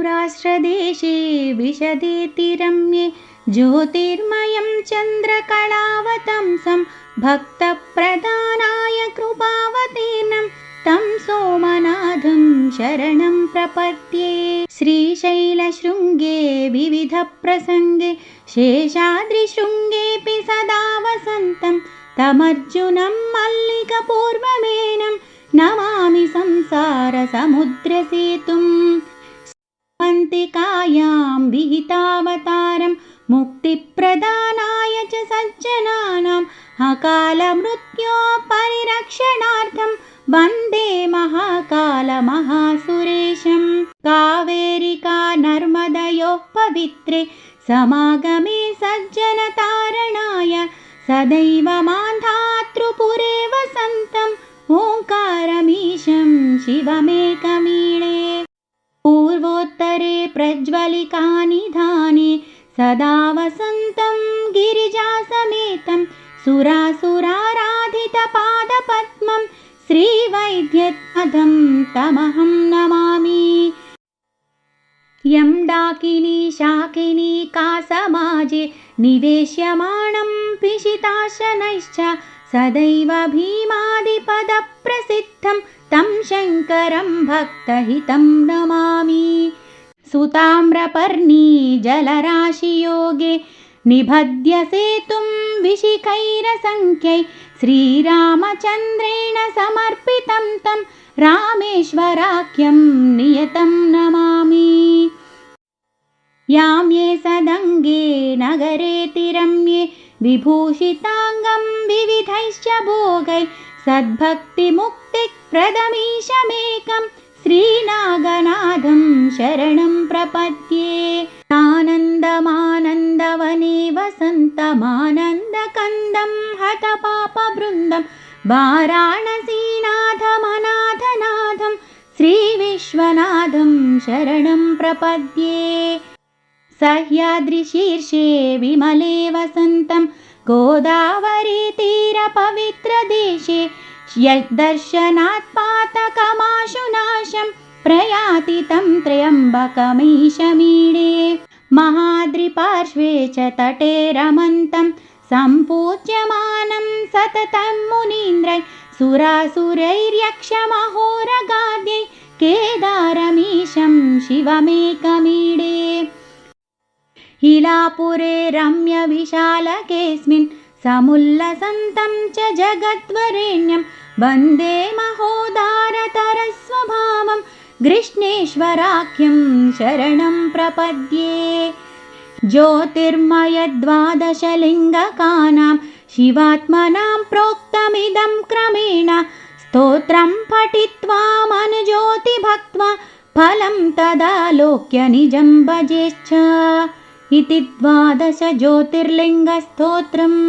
सौराष्ट्रदेशे विशदेति रम्ये ज्योतिर्मयं चन्द्रकलावतंसं भक्तप्रदानाय कृपावतीर्णं तं सोमनाथं शरणं प्रपद्ये। श्रीशैलशृङ्गे विविधप्रसङ्गे शेषाद्रिशृङ्गेऽपि सदा वसन्तं तमर्जुनं मल्लिकपूर्वमेनं नमामि संसारसमुद्रसेतुं। मन्तिकायां विहितावतारं मुक्तिप्रदानाय च सज्जनानाम् अकालमृत्योपरिरक्षणार्थं वन्दे महाकालमहासुरेशं। कावेरिका नर्मदयोः पवित्रे समागमे सज्जनतारणाय सदैव मान्धातृपुरे वसन्तम् ओङ्कारमीशं शिवमेकमीळे। पूर्वोत्तरे प्रज्वलिकानिधाने सदा वसन्तं गिरिजासमेतं सुरासुराराधितपादपद्मं श्रीवैद्यनाथं तमहं नमामि। यं डाकिनी शाकिनी कासमाजे निवेश्यमाणं पिशिताशनैश्च सदैव भीमादिपदप्रसिद्धं तं शङ्करं भक्तहितं नमामि। सुताम्रपर्णी जलराशियोगे निबध्य सेतुं विशिखैरसङ्ख्यै श्रीरामचन्द्रेण समर्पितं तं रामेश्वराख्यं नियतं नमामि। याम्ये सदङ्गे नगरेति रम्ये विभूषिताङ्गं विविधैश्च भोगैः सद्भक्तिमुक्तिप्रदमीशमेकं श्रीनागनाथं शरणं प्रपद्ये। आनन्दमानन्दवने वसन्तमानन्दकन्दं हतपापवृन्दं वाराणसीनाथमनाथनाथं श्रीविश्वनाथं शरणं प्रपद्ये। सह्याद्रिशीर्षे विमले वसन्तं गोदावरीतीरपवित्रदेशे यद्दर्शनात् पातकमाशुनाशं प्रयाति तं त्र्यम्बकमीशमीडे। महाद्रिपार्श्वे च तटे रमन्तं सम्पूज्यमानं सततं मुनीन्द्रैः सुरासुरैर्यक्षमहोरगाद्यै केदारमीशं शिवमेकमीडे। हिलापुरे रम्यविशालकेऽस्मिन् समुल्लसन्तं च जगद्वरेण्यं वन्दे महोदारतरस्वभावं गृष्णेश्वराख्यं शरणं प्रपद्ये। ज्योतिर्मयद्वादशलिङ्गकानां शिवात्मनां प्रोक्तमिदं क्रमेण स्तोत्रं पठित्वा मनज्योति भक्त्वा फलं तदालोक्य निजं भजेच्छ इति 12 ज्योतिर्लिङ्गस्तोत्रम्।